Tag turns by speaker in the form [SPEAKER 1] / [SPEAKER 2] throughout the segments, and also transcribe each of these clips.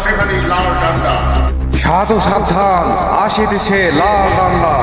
[SPEAKER 1] সেখানেই লাল ডান্ডা।
[SPEAKER 2] সাধু সাবধান, আসিতেছে লাল ডান্ডা।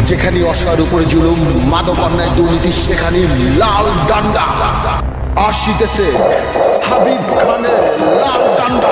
[SPEAKER 2] যেখানে অসহায়ের উপরে জুলুম, মাদক অন্যায় দুর্নীতি, সেখানে লাল ডান্ডা। আসিতেছে হাবিব খানের লাল ডান্ডা।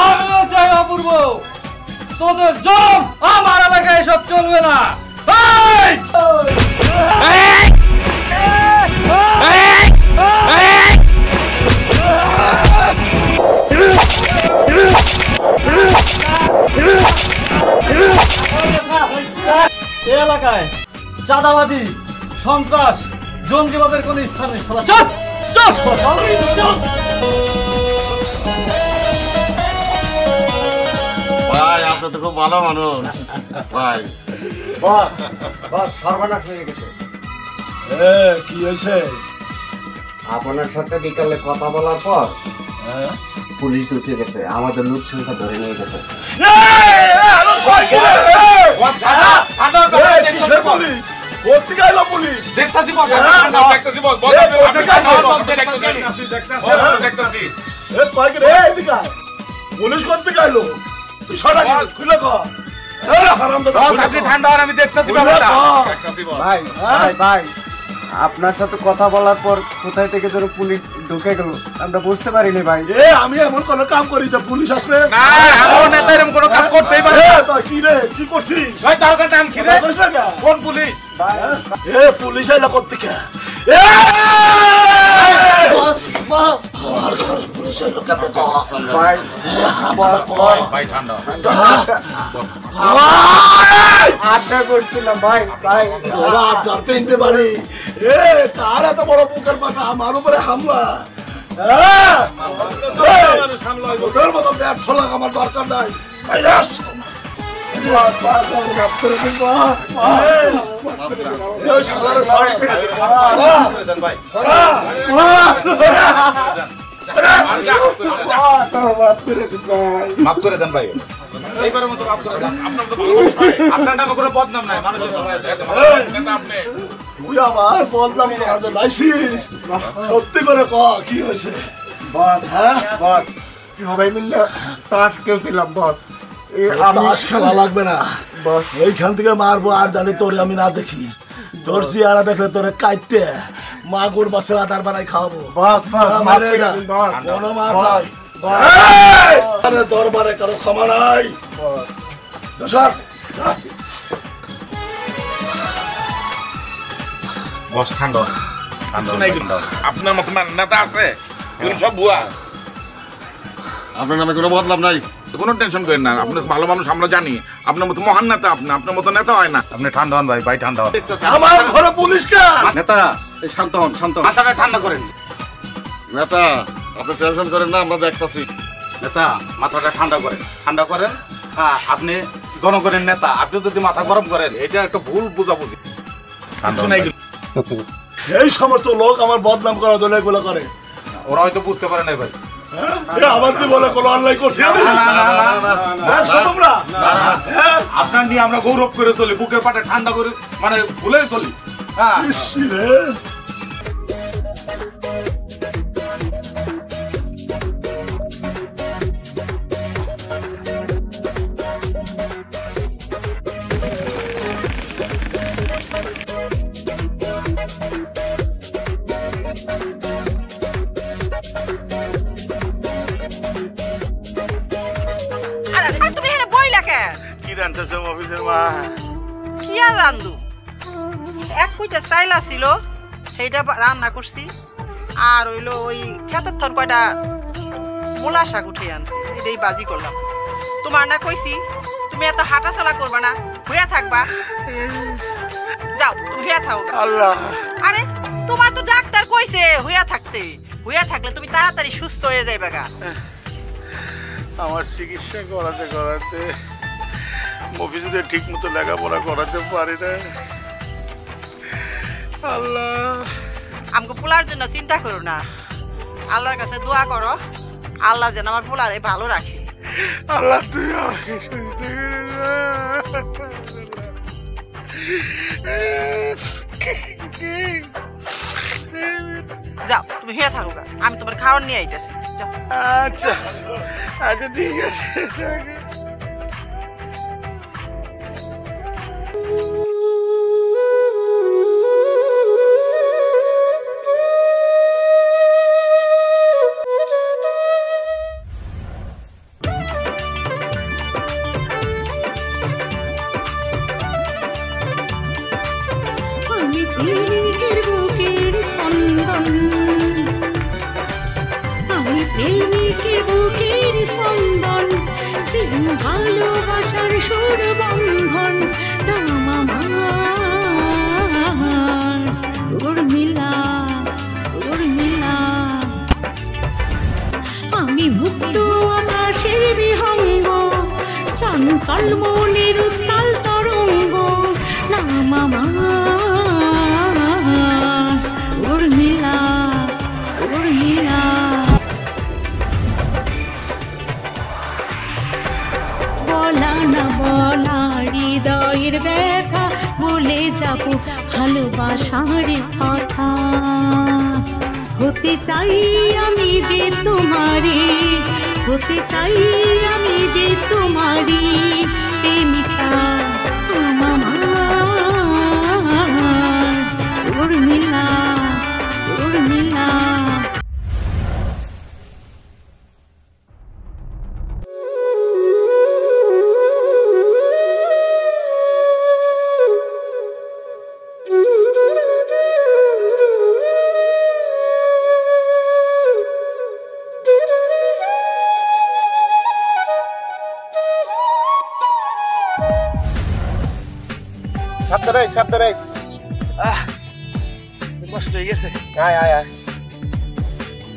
[SPEAKER 3] আমিও চাই অপূর্ব, তোদের জম আমার এলাকায় সব চলবে না। এলাকায় চাঁদাবাদী, সন্ত্রাস, জঙ্গিবাদের কোন স্থান নেই। চল চল চল।
[SPEAKER 1] ভাই আপনি তো খুব ভালো মানুষ ভাই।
[SPEAKER 4] সর্বনাশ হয়ে গেছে।
[SPEAKER 5] কি হয়েছে?
[SPEAKER 4] আপনার সাথে বিকালে কথা বলার পর পুলিশ ঢুকে গেছে, আমাদের লোক সংখ্যা ধরে নিয়ে গেছে।
[SPEAKER 5] পুলিশ করতে গেল
[SPEAKER 4] আপনার সাথে কথা বলার পর কোথায় থেকে ধরো পুলিশ ঢুকে গেল আমরা বুঝতে পারিনি ভাই।
[SPEAKER 5] আমি এমন কোন কাম করি যে পুলিশ আসবে?
[SPEAKER 1] কোনো কাজ করতেই পারে
[SPEAKER 5] কি রে, কি করছিস?
[SPEAKER 1] তার নাম কি রে? কোন পুলিশ?
[SPEAKER 5] পুলিশ এলো কোথেকে?
[SPEAKER 4] আড্ডা করছিলাম ভাই।
[SPEAKER 5] পেনতে পারি তার এত বড় বুকের পাটা আমার উপরে হামলা। আমার দরকার নাই ভাইরাস মাফ করে দিন এই শালারে সরি
[SPEAKER 6] মাফ করে দেন ভাই এইবারের মতো মাফ করে দেন আপনার তো আপনার নামে কোনো বদনাম নাই মানুষের আপনি
[SPEAKER 5] তুই আমার বদনাম করার জন্য আইছিস সত্যি করে ক কি হয়েছে
[SPEAKER 6] বস
[SPEAKER 5] হ্যাঁ
[SPEAKER 6] বস সবাই মিললে তাস খেলছিলাম বস
[SPEAKER 5] তাস খেলা লাগবে না এইখান থেকে মারবো আর জানি তোরে আমি না দেখি তোর চেহারা দেখলে তোরে কাইতে মাগুর মাছের আদার বানাই খাওয়াবো কোনো মাপ নাই দরবারে কারো ক্ষমা নাই
[SPEAKER 6] বস ঠান্ডা আপনার মতো নেতা আছে এগুলো সব ভুয়া
[SPEAKER 1] আপনার নামে কোনো বদলাম নাই
[SPEAKER 6] কোনো টেনশন করেন না আপনি ভালো মানুষ আমরা জানি আপনার মতো মহান নেতা আপনার মতো নেতা হয় না আপনি ঠান্ডা হন ভাই ঠান্ডা হন
[SPEAKER 5] আমার ঘরে পুলিশ
[SPEAKER 6] নেতা শান্ত হন মাথাটা ঠান্ডা করেন
[SPEAKER 1] নেতা আপনি টেনশন করেন না আমরা দেখতাছি
[SPEAKER 6] নেতা মাথাটা ঠান্ডা করেন হ্যাঁ আপনি জনগণের নেতা আপনি যদি মাথা গরম করেন এটা একটা ভুল বুঝাবুঝি
[SPEAKER 5] এই সমস্ত লোক আমার বদনাম করার জন্য এগুলো করে
[SPEAKER 6] ওরা হয়তো বুঝতে পারে না ভাই
[SPEAKER 5] আমার তুই বলে কোনো অনলাইন করছি
[SPEAKER 6] আপনার নিয়ে আমরা গৌরব করে চলি বুকের পাটে ঠান্ডা করে মানে ভুলে চলি হ্যাঁ
[SPEAKER 7] কি আর রান্ধু এক কুইটা চাইলা ছিল সেইটা রান্না করছি আর হইলো ওই খেতের থন কয়টা মূলা শাক উঠে আনছি এটাই বাজি করলাম তোমার না কইছি তুমি এত হাঁটা চালা করবা না হইয়া থাকবা যাও তুমি হইয়া থাকো আরে তোমার তো ডাক্তার কইছে হইয়া থাকলে তুমি তাড়াতাড়ি সুস্থ হয়ে যাইবা গা
[SPEAKER 6] আমার চিকিৎসা করাতে মফিজুদের ঠিক মতো লেখাপড়া করাতে পারি না আল্লাহ
[SPEAKER 7] আমাকে পোলার জন্য চিন্তা করো না আল্লাহর কাছে দোয়া করো আল্লাহ যেন আমার পোলারে ভালো রাখে
[SPEAKER 6] আল্লাহ তুই আমাকে সুস্থ
[SPEAKER 7] যাও তুমি হয়ে থাকো আমি তোমার খাওয়ার নিয়ে আইতেছি যাও
[SPEAKER 6] আচ্ছা ঠিক আছে
[SPEAKER 8] ভালোবাসার সুর বন্ধন আমি মুক্ত আকাশের বিহঙ্গ চঞ্চল মনের উত্তাল তরঙ্গ নামা উর্মিলা বলা হৃদয়ের ব্যথা বলে যাবো ভালোবাসার কথা হতে চাই আমি যে তোমারি প্রেমিকা উর্মিলা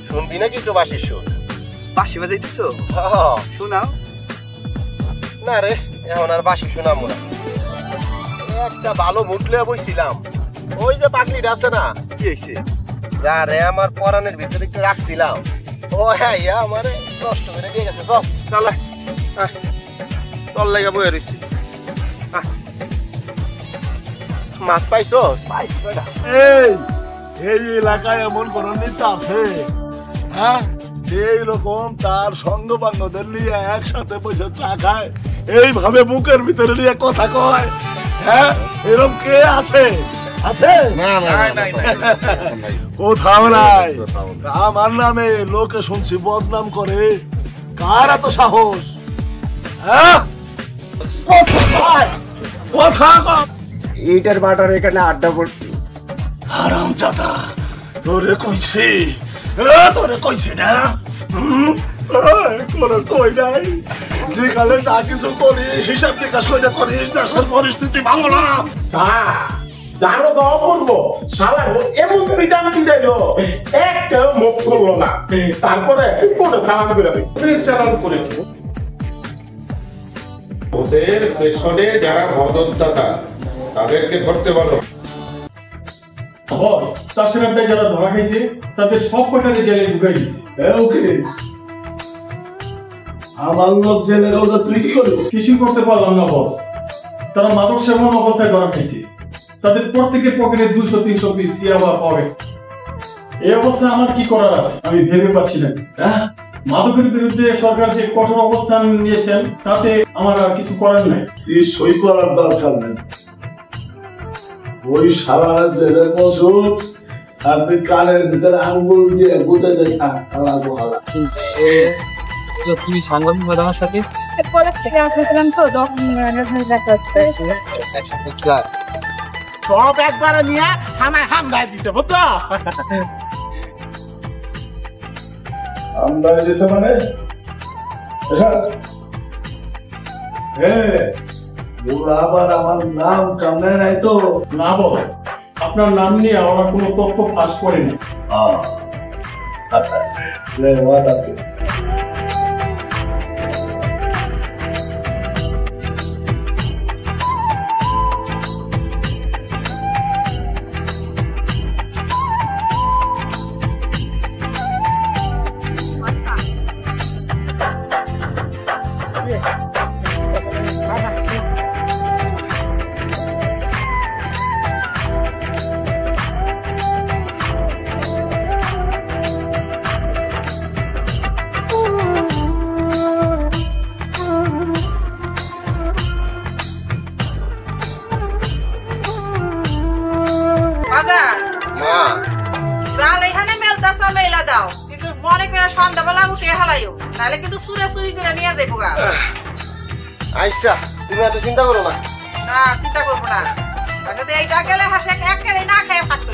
[SPEAKER 4] শুনবি নাকি একটু বাসির সুর?
[SPEAKER 9] বাঁশি বাজাইতেছো? শোনাও। না রে এখন আর বাসি শোনাবো না একটা ভালো মুটলে বইছিলাম ওই যে পাগলিটা আছে না কি হয়েছে যারে আমার পরানের ভিতরে একটু রাখছিলাম ও হ্যাঁ আমারে নষ্ট করে দিয়ে গেছে চল তোর লেগে বয়ে রয়েছি মাছ পাইছস
[SPEAKER 5] এই এলাকায় এমন কোন নেতা আছে হ্যাঁ এইরকম তার সঙ্গ বান্ধবদের নিয়ে একসাথে বসে চা খায় এইভাবে বুকের ভিতরে নিয়ে কথা কয় হ্যাঁ এরকম কে আছে আছে কোথাও নাই আমার নামে লোকে শুনছি বদনাম করে কার এত সাহস হ্যাঁ
[SPEAKER 9] এইটার বাটার এখানে আড্ডা পড়ছি
[SPEAKER 5] হারামজাদা তোরে কইছি না কই নাই যেখানে যা কিছু করিস হিসাব নিকাশ করে করিস দেশের পরিস্থিতি ভালো না
[SPEAKER 6] জানো তো অপূর্ব শালা এমন পিটান পিটাইলো একটাও মুখ করলো না তারপরে কোটা চালান করে চালান করে ওদের পেছনে যারা মদতদাতা তাদেরকে ধরতে বলো
[SPEAKER 10] তার সাথে যারা ধরা খাইছে তাদের সব কটাকে জেলে ঢুকাই দিছে
[SPEAKER 5] আমার লোক জেলে গেল তুই কি করিস
[SPEAKER 10] কিছুই করতে পারলাম না বস তারা মাদক সেবন অবস্থায় ধরা খাইছে তাদের প্রত্যেকের পকেটে 200-300 পিস ইয়াবা পাওয়া গেছে এই অবস্থায় আমার কি করার আছে আমি ভেবে পাচ্ছি না মাদকের বিরুদ্ধে সরকার যে কঠোর অবস্থান নিয়েছেন তাতে আমার আর কিছু করার নাই
[SPEAKER 5] সই করার দরকার নেই ওই সারা জেলে বসুন আপনি কানের ভিতরে আঙ্গুল দিয়ে বুঝে দেখা
[SPEAKER 3] তুমি সাংবাদিক ম্যাডামের সাথে
[SPEAKER 6] সব একবারে নিয়ে থানায় হামলায় দিতে বুঝতো
[SPEAKER 5] আমদানি দিছে মানে আবার আমার নাম কামনে নাই তো
[SPEAKER 10] না বস আপনার নাম নিয়ে আমরা কোনো তথ্য ফাঁস করিনি
[SPEAKER 9] আচ্ছা তুমি এত চিন্তা করো না
[SPEAKER 7] চিন্তা করবো না এইটা গেলে হাসে এক না খেয়ে থাকতে